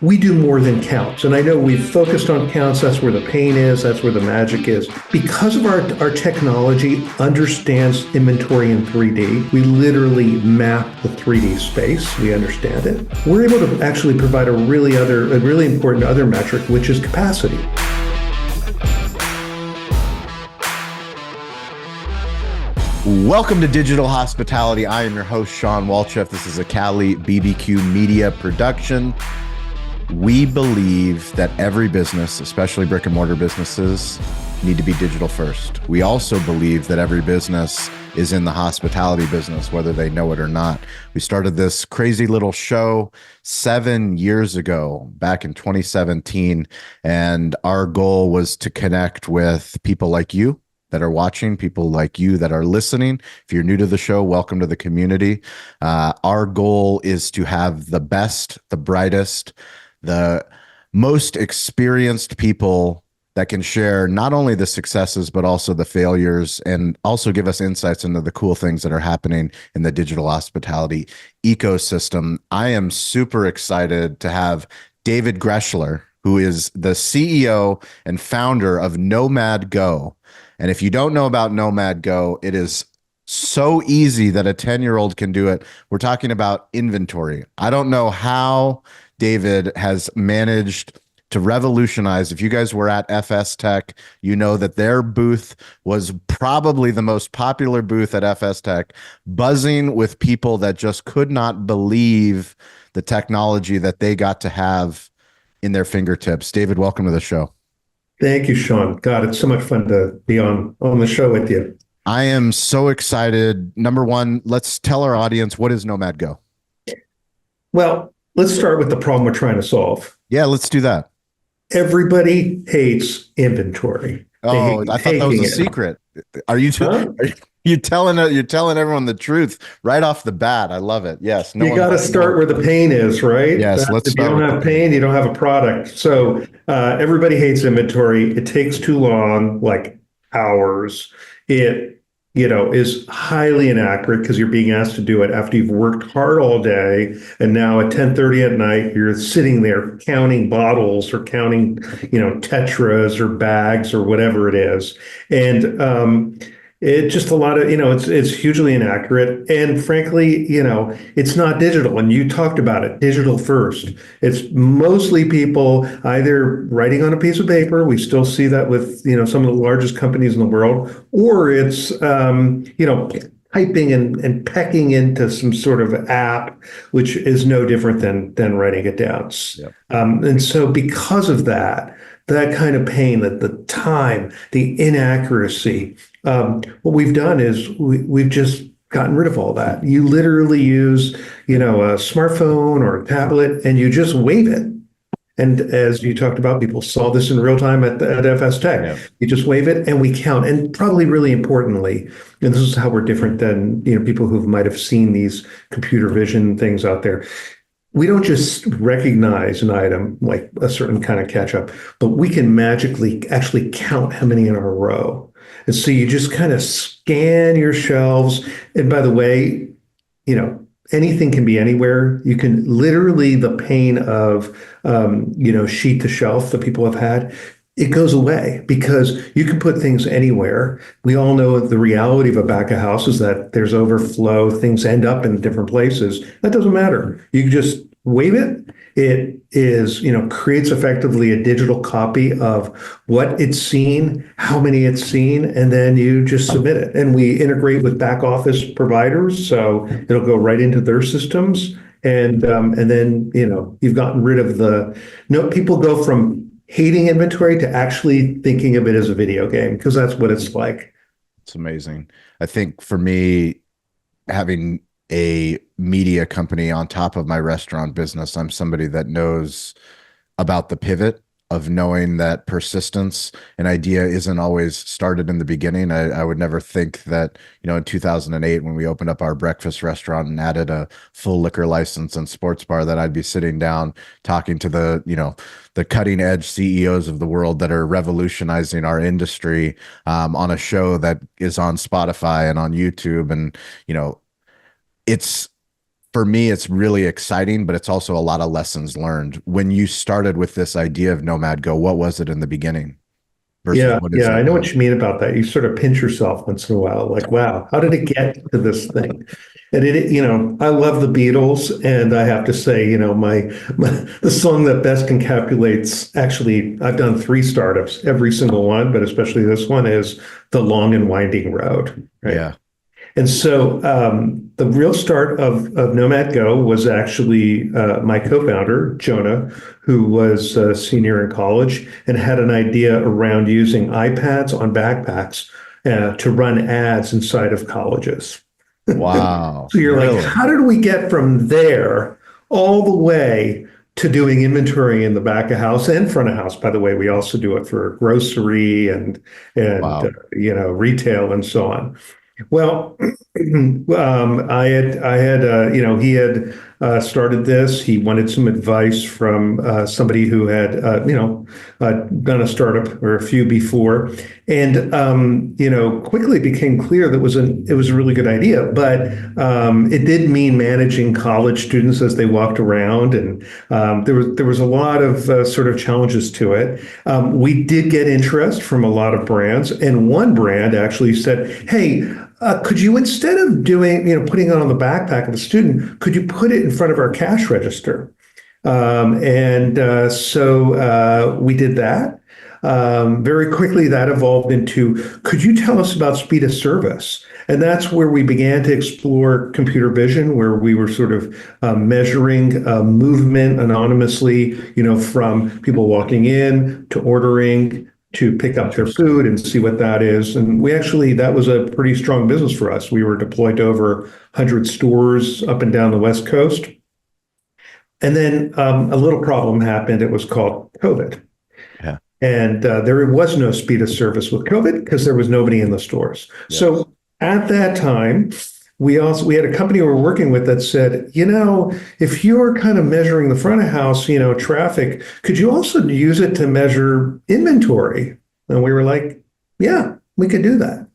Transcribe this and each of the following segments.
we do more than counts. And I know we've focused on counts. That's where the pain is. That's where the magic is. Because of our technology understands inventory in 3D, we literally map the 3D space. We understand it. We're able to actually provide a really important other metric, which is capacity. Welcome to Digital Hospitality. I am your host, Sean Walchef. This is a Cali BBQ media production. We believe that every business, especially brick and mortar businesses, need to be digital first. We also believe that every business is in the hospitality business, whether they know it or not. We started this crazy little show 7 years ago, back in 2017, and our goal was to connect with people like you that are watching, people like you that are listening. If you're new to the show, welcome to the community. Our goal is to have the best, the brightest, the most experienced people that can share not only the successes, but also the failures, and also give us insights into the cool things that are happening in the digital hospitality ecosystem. I am super excited to have David Greschler, who is the CEO and founder of Nomad Go. And if you don't know about Nomad Go, it is so easy that a 10-year-old can do it. We're talking about inventory. I don't know how David has managed to revolutionize. If you guys were at FS Tech, you know that their booth was probably the most popular booth at FS Tech, buzzing with people that just could not believe the technology that they got to have in their fingertips. David, welcome to the show. Thank you, Sean. God, it's so much fun to be on the show with you. I am so excited. Number one, let's tell our audience, what is Nomad Go? Well, let's start with the problem we're trying to solve. Yeah, let's do that. Everybody hates inventory. Oh, I thought that was a secret. Are you you're telling everyone the truth right off the bat? I love it. Yes. You got to start where the pain is, right? Yes. Let's start. If you don't have pain, you don't have a product. So everybody hates inventory. It takes too long, like hours. It is highly inaccurate because you're being asked to do it after you've worked hard all day, and now at 10:30 at night you're sitting there counting bottles or counting tetras or bags or whatever it is. And it's just a lot of it's hugely inaccurate, and frankly it's not digital. And you talked about it, digital first. It's mostly people either writing on a piece of paper. We still see that with some of the largest companies in the world, or it's typing and pecking into some sort of app, which is no different than writing it down. Yep. And so because of that kind of pain, that the time, the inaccuracy, what we've done is we've just gotten rid of all that. You literally use, a smartphone or a tablet, and you just wave it. And as you talked about, people saw this in real time at FS Tech. Yeah. You just wave it, and we count. And probably really importantly, and this is how we're different than people who might have seen these computer vision things out there. We don't just recognize an item like a certain kind of ketchup, but we can magically actually count how many in our row. And so you just kind of scan your shelves. And by the way, anything can be anywhere. You can literally, the pain of, sheet to shelf that people have had, it goes away because you can put things anywhere. We all know the reality of a back of house is that there's overflow. Things end up in different places. That doesn't matter. You can just wave it. It is, creates effectively a digital copy of what it's seen, how many it's seen, and then you just submit it. And we integrate with back office providers, so it'll go right into their systems. And then, you've gotten rid of people go from hating inventory to actually thinking of it as a video game, because that's what it's like. It's amazing. I think for me, having a media company on top of my restaurant business, I'm somebody that knows about the pivot of knowing that persistence, an idea isn't always started in the beginning. I would never think that, in 2008, when we opened up our breakfast restaurant and added a full liquor license and sports bar, that I'd be sitting down talking to the cutting edge CEOs of the world that are revolutionizing our industry on a show that is on Spotify and on YouTube. And, it's for me, it's really exciting, but it's also a lot of lessons learned. When you started with this idea of Nomad Go, what was it in the beginning versus Yeah, what is yeah, it I know now? what you mean about that. You sort of pinch yourself once in a while, like, wow, how did it get to this thing? And I love the Beatles, and I have to say, the song that best encapsulates, actually, I've done three startups, every single one, but especially this one is The Long and Winding Road, right? Yeah. And so the real start of Nomad Go was actually my co-founder, Jonah, who was a senior in college and had an idea around using iPads on backpacks to run ads inside of colleges. Wow. So you're like, Really? how did we get from there all the way to doing inventory in the back of house and front of house? By the way, we also do it for grocery and Wow. retail and so on. Well, he had started this. He wanted some advice from somebody who had, done a startup or a few before, and quickly became clear that it was a really good idea. But it did mean managing college students as they walked around, and there was a lot of sort of challenges to it. We did get interest from a lot of brands, and one brand actually said, "Hey." Could you, instead of putting it on the backpack of a student, could you put it in front of our cash register? So we did that. Very quickly, that evolved into, could you tell us about speed of service? And that's where we began to explore computer vision, where we were sort of measuring movement anonymously, from people walking in to ordering to pick up their food and see what that is. And that was a pretty strong business for us. We were deployed to over 100 stores up and down the West Coast. And then a little problem happened. It was called COVID. Yeah. And there was no speed of service with COVID because there was nobody in the stores. Yes. So at that time, we had a company we were working with that said, if you're kind of measuring the front of house, traffic, could you also use it to measure inventory? And we were like, yeah, we could do that.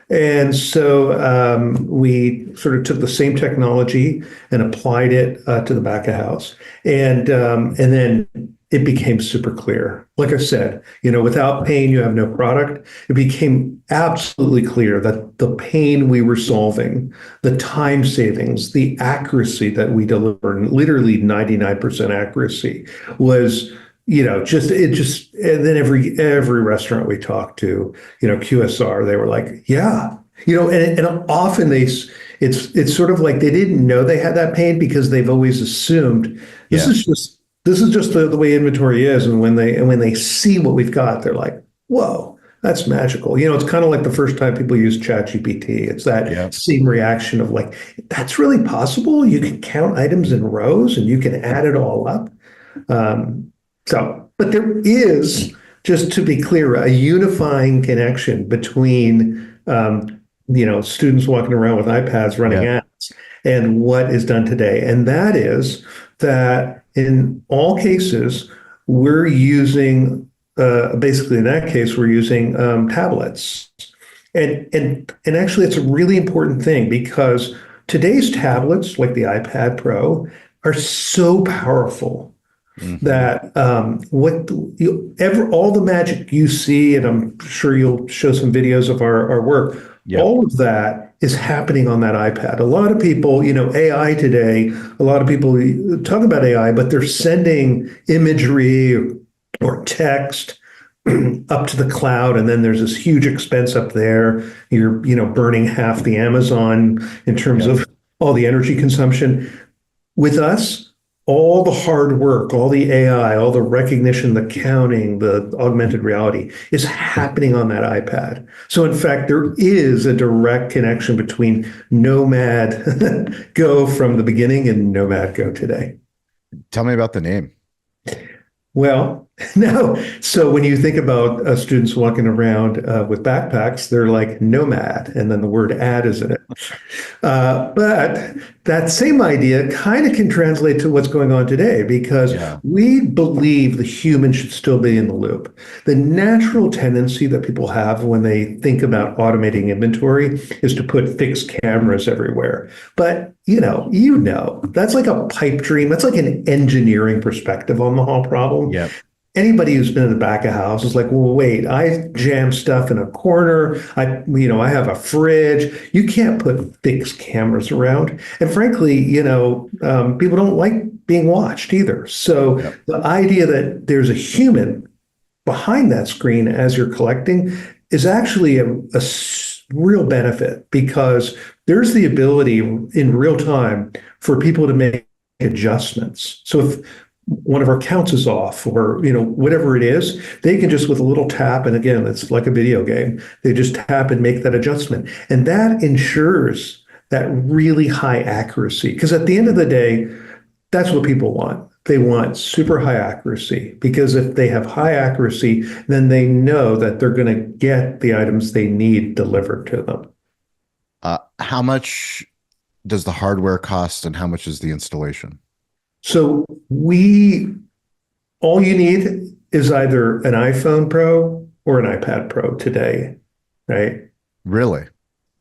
And so we sort of took the same technology and applied it to the back of house. And then it became super clear. Like I said, without pain, you have no product. It became absolutely clear that the pain we were solving, the time savings, the accuracy that we delivered, literally 99% accuracy, was, and then every restaurant we talked to, QSR, they were like, yeah, and often it's sort of like they didn't know they had that pain because they've always assumed this is just the way inventory is. And when they see what we've got, they're like, whoa, that's magical. It's kind of like the first time people use ChatGPT. It's that same reaction of like, that's really possible. You can count items in rows and you can add it all up. But there is, just to be clear, a unifying connection between, students walking around with iPads running ads and what is done today. And that is that in all cases, we're using, basically in that case, we're using tablets. And actually, it's a really important thing because today's tablets, like the iPad Pro, are so powerful that all the magic you see, and I'm sure you'll show some videos of our work, all of that is happening on that iPad. A lot of people, AI today, a lot of people talk about AI, but they're sending imagery or text up to the cloud, and then there's this huge expense up there. You're, burning half the Amazon in terms of all the energy consumption. With us, all the hard work, all the AI, all the recognition, the counting, the augmented reality is happening on that iPad. So in fact, there is a direct connection between Nomad Go from the beginning and Nomad Go today. Tell me about the name. Well, No. So when you think about students walking around with backpacks, they're like nomad, and then the word ad is in it. But that same idea kind of can translate to what's going on today because Yeah. we believe the human should still be in the loop. The natural tendency that people have when they think about automating inventory is to put fixed cameras everywhere. But that's like a pipe dream. That's like an engineering perspective on the whole problem. Yeah. Anybody who's been in the back of house is like, well, wait, I jam stuff in a corner. I have a fridge. You can't put fixed cameras around. And frankly, people don't like being watched either. So Yep. the idea that there's a human behind that screen as you're collecting is actually a real benefit because there's the ability in real time for people to make adjustments. So if one of our counts is off or whatever it is, they can just with a little tap, and again, it's like a video game, they just tap and make that adjustment, and that ensures that really high accuracy, because at the end of the day, that's what people want. They want super high accuracy, because if they have high accuracy, then they know that they're going to get the items they need delivered to them. How much does the hardware cost and how much is the installation? So all you need is either an iPhone Pro or an iPad Pro today, right? Really?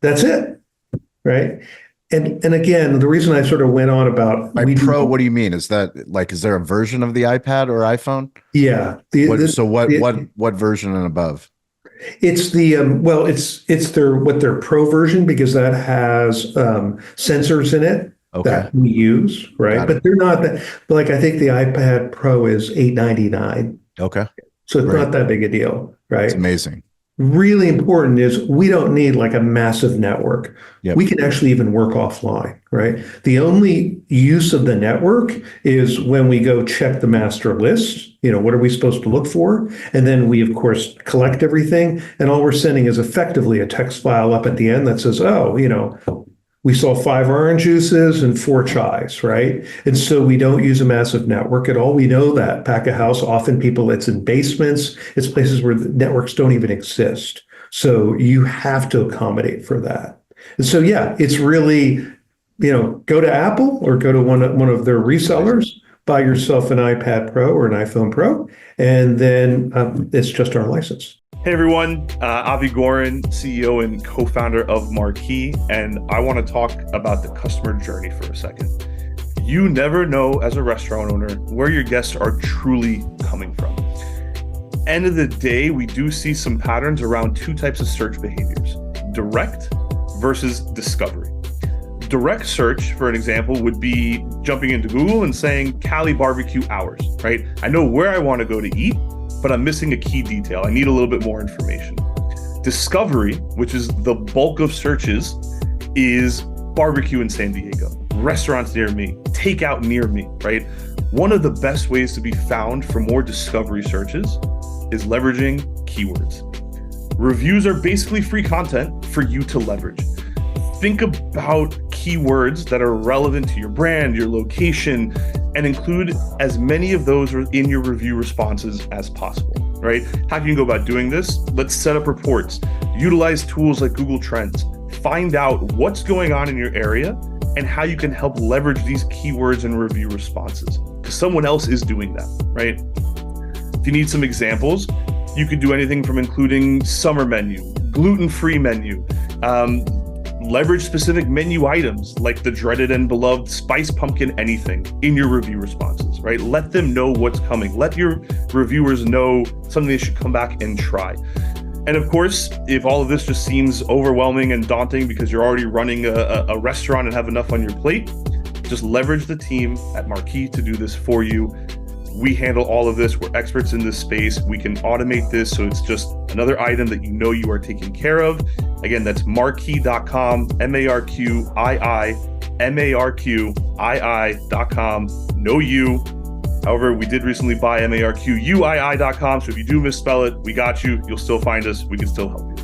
That's it, right? And again, the reason I sort of went on about By Pro, what do you mean? Is there a version of the iPad or iPhone? Yeah. What version and above? It's it's their Pro version because that has sensors in it. Okay. That we use, right? Got it. But they're not that, like I think the iPad Pro is $899. Okay. So it's Great. not that big a deal, right? It's amazing. Really important is we don't need like a massive network. Yep. We can actually even work offline, right? The only use of the network is when we go check the master list, what are we supposed to look for? And then we, of course, collect everything. And all we're sending is effectively a text file up at the end that says, we saw 5 orange juices and 4 chais, right? And so we don't use a massive network at all. We know that back of house, often it's in basements, it's places where the networks don't even exist. So you have to accommodate for that. And so, yeah, it's really, go to Apple or go to one of their resellers, buy yourself an iPad Pro or an iPhone Pro, and then it's just our license. Hey everyone, Avi Gorin, CEO and co-founder of Marquee, and I want to talk about the customer journey for a second. You never know as a restaurant owner where your guests are truly coming from. End of the day, we do see some patterns around 2 types of search behaviors: direct versus discovery. Direct search, for an example, would be jumping into Google and saying Cali barbecue hours, right? I know where I want to go to eat, but I'm missing a key detail. I need a little bit more information. Discovery, which is the bulk of searches, is barbecue in San Diego, restaurants near me, takeout near me, right? One of the best ways to be found for more discovery searches is leveraging keywords. Reviews are basically free content for you to leverage. Think about keywords that are relevant to your brand, your location, and include as many of those in your review responses as possible, right? How can you go about doing this? Let's set up reports, utilize tools like Google Trends, find out what's going on in your area and how you can help leverage these keywords and review responses, because someone else is doing that, right? If you need some examples, you could do anything from including summer menu, gluten-free menu, leverage specific menu items like the dreaded and beloved spice pumpkin anything in your review responses, right? Let them know what's coming. Let your reviewers know something they should come back and try. And of course, if all of this just seems overwhelming and daunting because you're already running a restaurant and have enough on your plate, just leverage the team at Marquee to do this for you. We handle all of this. We're experts in this space. We can automate this so it's just another item that you are taken care of. Again, that's marquee.com, marquii.com. No U. However, we did recently buy marquii.com. So if you do misspell it, we got you. You'll still find us. We can still help you.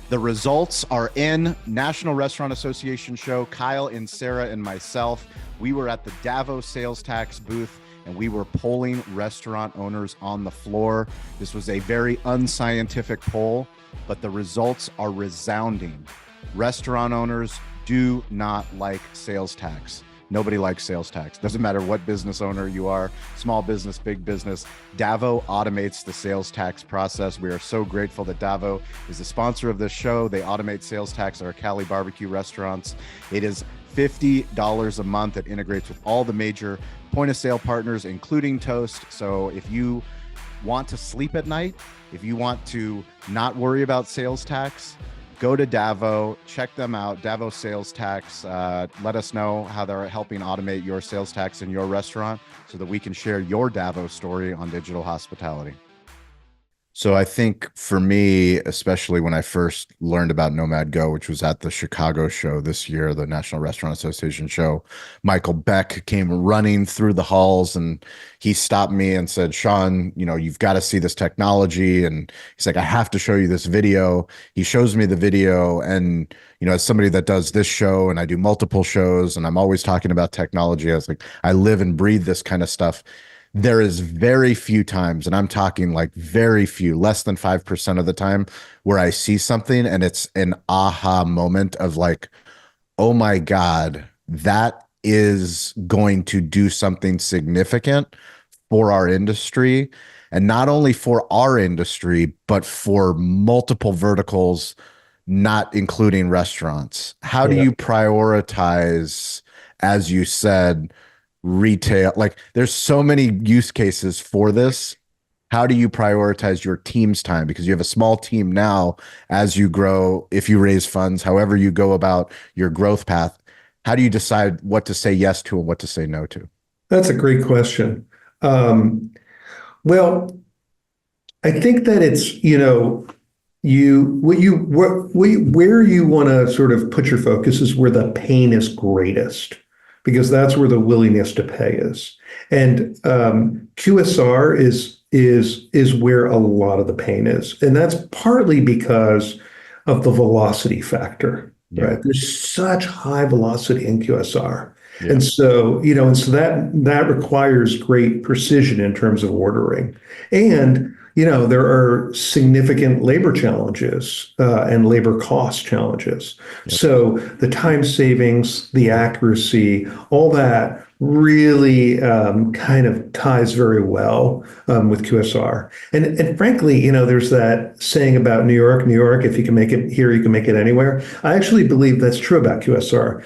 The results are in. National Restaurant Association show. Kyle and Sarah and myself, we were at the Davos sales tax booth and we were polling restaurant owners on the floor. This was a very unscientific poll, but the results are resounding. Restaurant owners do not like sales tax. Nobody likes sales tax. Doesn't matter what business owner you are, small business, big business. Davo automates the sales tax process. We are so grateful that Davo is the sponsor of this show. They automate sales tax at our Cali barbecue restaurants. It is $50 a month. It integrates with all the major point of sale partners, including Toast. So if you want to sleep at night, if you want to not worry about sales tax, go to Davo, check them out, Davo Sales Tax. Let us know how they're helping automate your sales tax in your restaurant so that we can share your Davo story on digital hospitality. So I think for me, especially when I first learned about Nomad Go, which was at the Chicago show this year, the National Restaurant Association show, Michael Beck came running through the halls and he stopped me and said, Sean, you've got to see this technology. And he's like, I have to show you this video. He shows me the video. And, as somebody that does this show and I do multiple shows and I'm always talking about technology, I was like, I live and breathe this kind of stuff. There is very few times, and I'm talking like very few, less than 5% of the time, where I see something and it's an aha moment of like, oh my God, that is going to do something significant for our industry. And not only for our industry, but for multiple verticals, not including restaurants. How do you prioritize, as you said, retail? Like there's so many use cases for this. How do you prioritize your team's time? Because you have a small team now. As you grow, if you raise funds, however you go about your growth path, how do you decide what to say yes to and what to say no to? That's a great question. Well, I think that it's, where you want to sort of put your focus is where the pain is greatest, because that's where the willingness to pay is. And QSR is where a lot of the pain is. And that's partly because of the velocity factor, right? There's such high velocity in QSR. Yeah. And so, that requires great precision in terms of ordering. And there are significant labor challenges and labor cost challenges. Yep. So the time savings, the accuracy, all that really kind of ties very well with QSR. And frankly, there's that saying about New York, if you can make it here, you can make it anywhere. I actually believe that's true about QSR.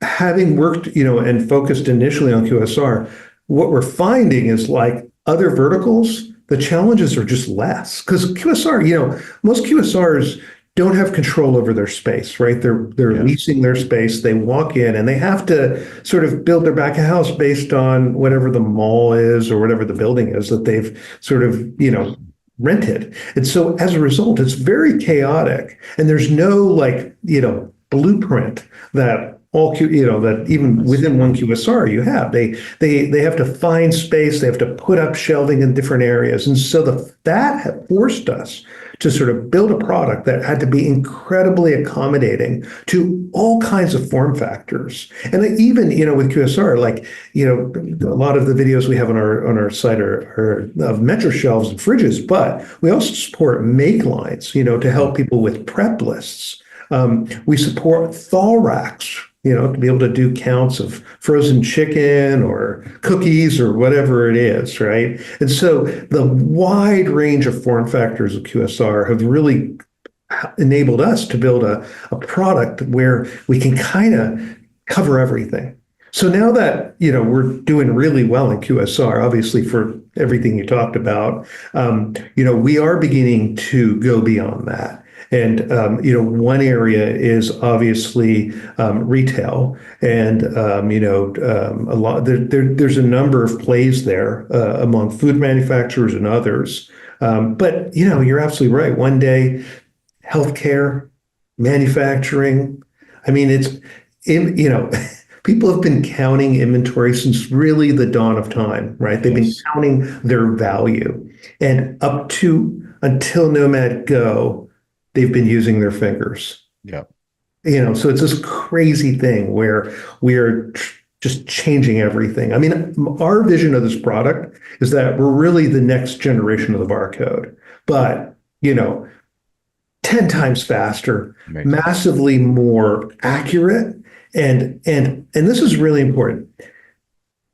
Having worked, and focused initially on QSR, what we're finding is like other verticals, the challenges are just less, because QSR, most QSRs don't have control over their space, right? They're leasing their space. They walk in and they have to sort of build their back of house based on whatever the mall is or whatever the building is that they've sort of, rented. And so as a result, it's very chaotic, and there's no blueprint that that even within one QSR you have. They have to find space, they have to put up shelving in different areas. And so that forced us to sort of build a product that had to be incredibly accommodating to all kinds of form factors. And even, with QSR, a lot of the videos we have on our site are of metro shelves and fridges, but we also support make lines, to help people with prep lists. We support thaw racks, to be able to do counts of frozen chicken or cookies or whatever it is, right? And so the wide range of form factors of QSR have really enabled us to build a product where we can kind of cover everything. So now that, we're doing really well in QSR, obviously for everything you talked about, we are beginning to go beyond that. And, one area is obviously retail. And, there's a number of plays there among food manufacturers and others. But, you're absolutely right. One day, healthcare, manufacturing, people have been counting inventory since really the dawn of time, right? They've been counting their value. And until Nomad Go, they've been using their fingers. Yeah. So it's this crazy thing where we are just changing everything. I mean, our vision of this product is that we're really the next generation of the barcode, but 10 times faster, Amazing. massively more accurate, and this is really important.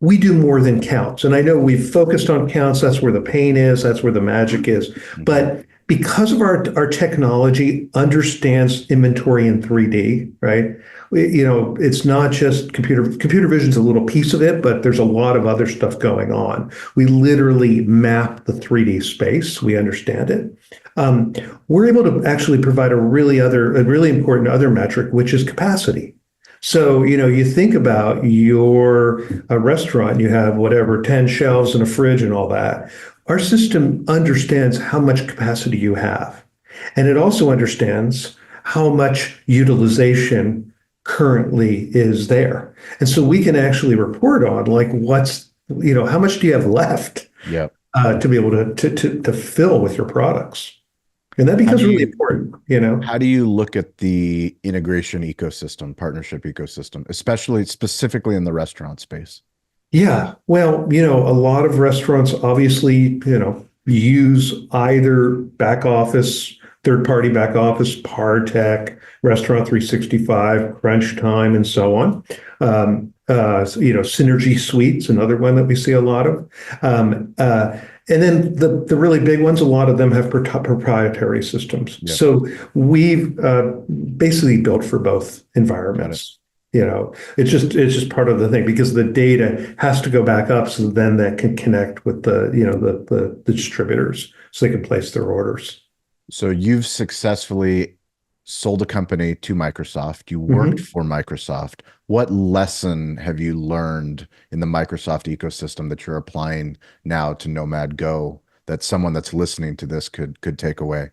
We do more than counts. And I know we've focused on counts. That's where the pain is. That's where the magic is. But because of our technology understands inventory in 3D, right? It's not just computer vision's a little piece of it, but there's a lot of other stuff going on. We literally map the 3D space. We understand it. We're able to actually provide a really important other metric, which is capacity. So, you think about your restaurant, you have whatever, 10 shelves and a fridge and all that. Our system understands how much capacity you have. And it also understands how much utilization currently is there. And so we can actually report on like how much do you have left to be able to fill with your products. And that becomes really important, How do you look at the integration ecosystem, partnership ecosystem, specifically in the restaurant space? Yeah, well, a lot of restaurants obviously, use either back office, third-party back office, ParTech, Restaurant 365, Crunch Time, and so on. Synergy Suite's another one that we see a lot of. And then the really big ones, a lot of them have proprietary systems. Yep. So we've basically built for both environments. It's just part of the thing because the data has to go back up so then that can connect with the distributors so they can place their orders. So you've successfully sold a company to Microsoft. You worked for Microsoft. What lesson have you learned in the Microsoft ecosystem that you're applying now to Nomad Go that someone that's listening to this could take away?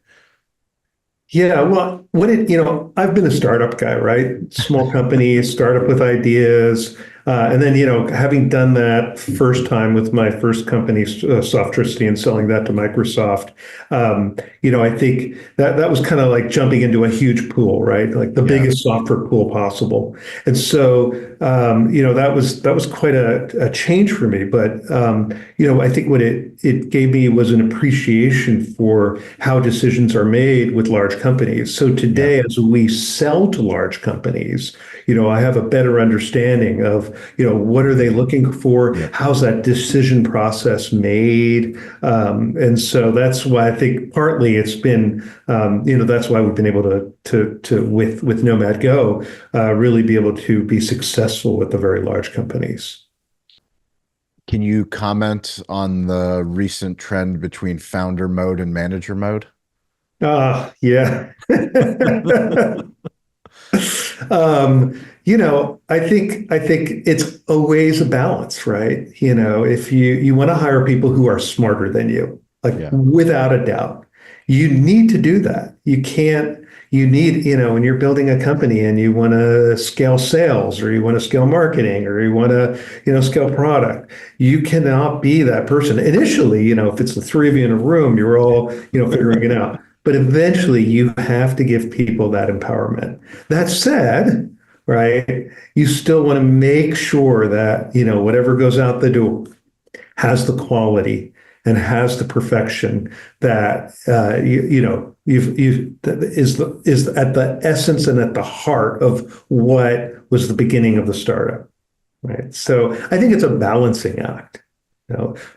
Yeah, well, I've been a startup guy, right? Small company, startup with ideas. And then, having done that first time with my first company, Softricity, and selling that to Microsoft, I think that was kind of like jumping into a huge pool, right? Like the biggest software pool possible. And so, that was quite a change for me. But, I think what it gave me was an appreciation for how decisions are made with large companies. So today, as we sell to large companies, I have a better understanding of, what are they looking for? Yeah. How's that decision process made? And so that's why I think partly it's been, that's why we've been able to with Nomad Go, really be able to be successful with the very large companies. Can you comment on the recent trend between founder mode and manager mode? Yeah. I think it's always a balance, right? If you want to hire people who are smarter than you, without a doubt, you need to do that. You need, when you're building a company and you want to scale sales or you want to scale marketing or you want to, scale product, you cannot be that person. Initially, if it's the three of you in a room, you're all, figuring it out. But eventually you have to give people that empowerment. That said, right, you still want to make sure that, whatever goes out the door has the quality and has the perfection that, is at the essence and at the heart of what was the beginning of the startup, right? So I think it's a balancing act.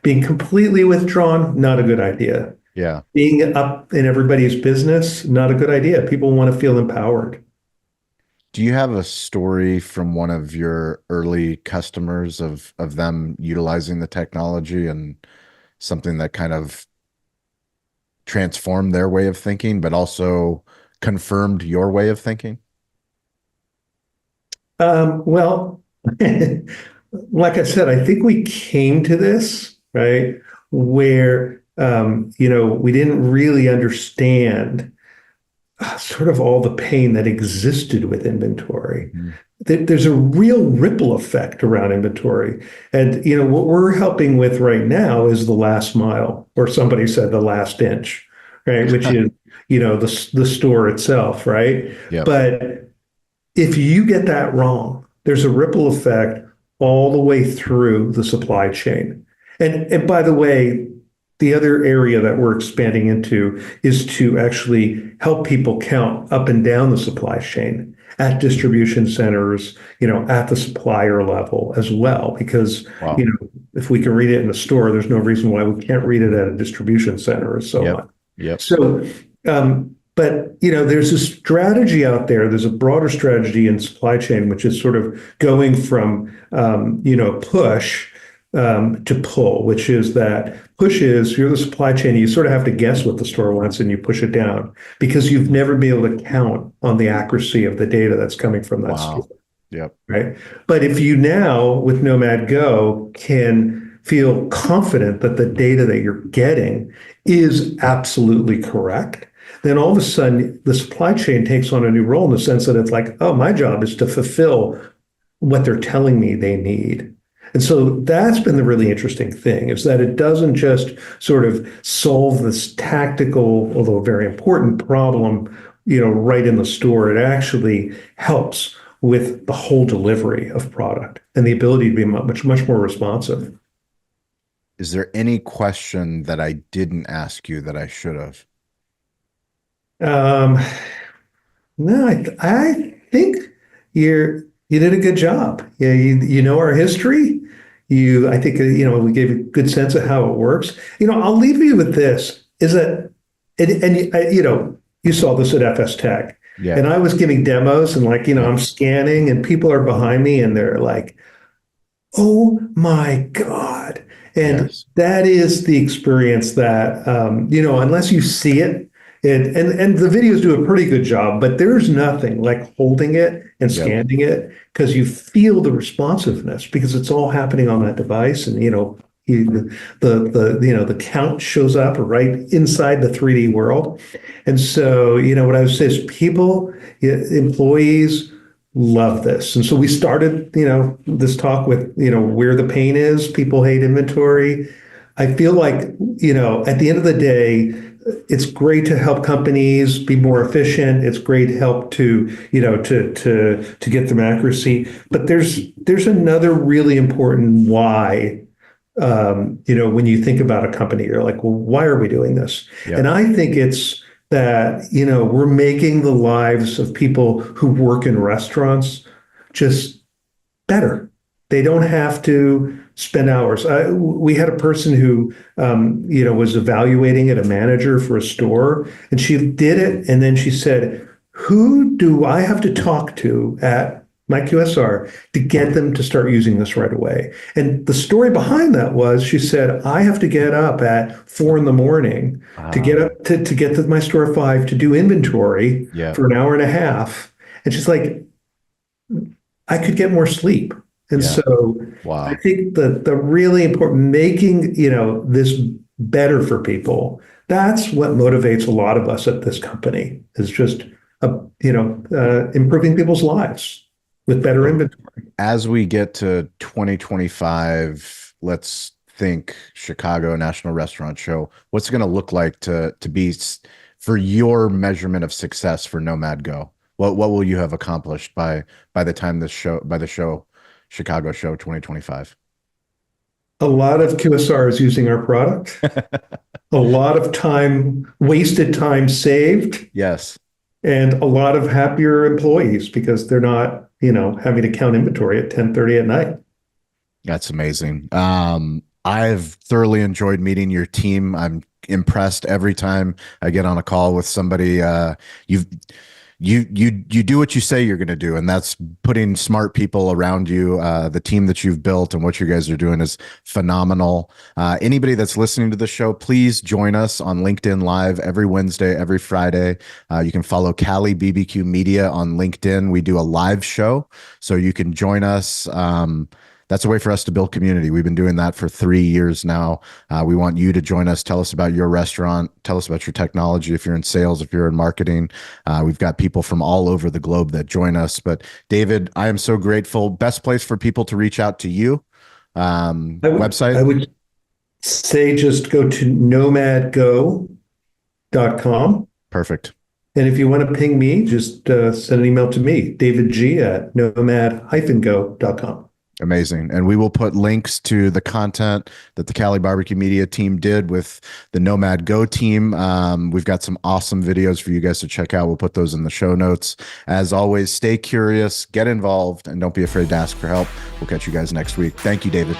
Being completely withdrawn, not a good idea. Yeah. Being up in everybody's business, not a good idea. People want to feel empowered. Do you have a story from one of your early customers of them utilizing the technology and something that kind of transformed their way of thinking, but also confirmed your way of thinking? Well, like I said, I think we came to this, right, where we didn't really understand sort of all the pain that existed with inventory. Mm-hmm. There's a real ripple effect around inventory. And, what we're helping with right now is the last mile, or somebody said the last inch, right? Which is, the store itself, right? Yep. But if you get that wrong, there's a ripple effect all the way through the supply chain. And by the way, the other area that we're expanding into is to actually help people count up and down the supply chain at distribution centers, at the supplier level as well. Because, Wow. if we can read it in the store, there's no reason why we can't read it at a distribution center or so Yep. on. Yep. So, but there's a strategy out there. There's a broader strategy in supply chain, which is sort of going from push to pull, which is that push is you're the supply chain. You sort of have to guess what the store wants and you push it down because you've never been able to count on the accuracy of the data that's coming from that Wow. store. Yep. Right. But if you now with Nomad Go can feel confident that the data that you're getting is absolutely correct, then all of a sudden the supply chain takes on a new role in the sense that it's like, oh, my job is to fulfill what they're telling me they need. And so that's been the really interesting thing is that it doesn't just sort of solve this tactical, although very important problem, right in the store. It actually helps with the whole delivery of product and the ability to be much, much more responsive. Is there any question that I didn't ask you that I should have? No, I think you did a good job. Yeah, you know our history. I think we gave a good sense of how it works. I'll leave you with this: is that, you saw this at FS Tech, Yeah. and I was giving demos, and I'm scanning, and people are behind me, and they're like, "Oh my God!" And Yes. that is the experience that unless you see it. And the videos do a pretty good job, but there's nothing like holding it and Yep. scanning it because you feel the responsiveness because it's all happening on that device, and the count shows up right inside the 3D world. And so what I would say is employees love this, and so we started this talk with where the pain is. People hate inventory. I feel like at the end of the day, it's great to help companies be more efficient. It's great to help to get them accuracy. But there's another really important why. When you think about a company, you're like, well, why are we doing this? Yep. And I think it's that we're making the lives of people who work in restaurants just better. They don't have to spend hours. We had a person who, was evaluating at a manager for a store, and she did it, and then she said, "Who do I have to talk to at my QSR to get them to start using this right away?" And the story behind that was, she said, "I have to get up at 4 a.m. to get up to get to my store at 5 to do inventory for an hour and a half." And she's like, "I could get more sleep." And so Wow. I think the really important, making, this better for people, that's what motivates a lot of us at this company, is just, improving people's lives with better inventory. As we get to 2025, let's think Chicago National Restaurant Show. What's it going to look like to be for your measurement of success for Nomad Go? What will you have accomplished by the time the show Chicago show 2025? A lot of QSRs using our product, a lot of wasted time saved. Yes. And a lot of happier employees because they're not, having to count inventory at 10:30 at night. That's amazing. I've thoroughly enjoyed meeting your team. I'm impressed every time I get on a call with somebody. You do what you say you're going to do, and that's putting smart people around you. The team that you've built and what you guys are doing is phenomenal. Anybody that's listening to the show, please join us on LinkedIn Live every Wednesday, every Friday. You can follow Cali BBQ Media on LinkedIn. We do a live show, so you can join us. That's a way for us to build community. We've been doing that for 3 years now. We want you to join us. Tell us about your restaurant. Tell us about your technology. If you're in sales, if you're in marketing, we've got people from all over the globe that join us. But David, I am so grateful. Best place for people to reach out to you. Website? I would say just go to nomadgo.com. Perfect. And if you want to ping me, just send an email to me, davidg@nomad-go.com. Amazing. And we will put links to the content that the Cali Barbecue Media team did with the Nomad Go team. We've got some awesome videos for you guys to check out. We'll put those in the show notes. As always, stay curious, get involved, and don't be afraid to ask for help. We'll catch you guys next week. Thank you, David.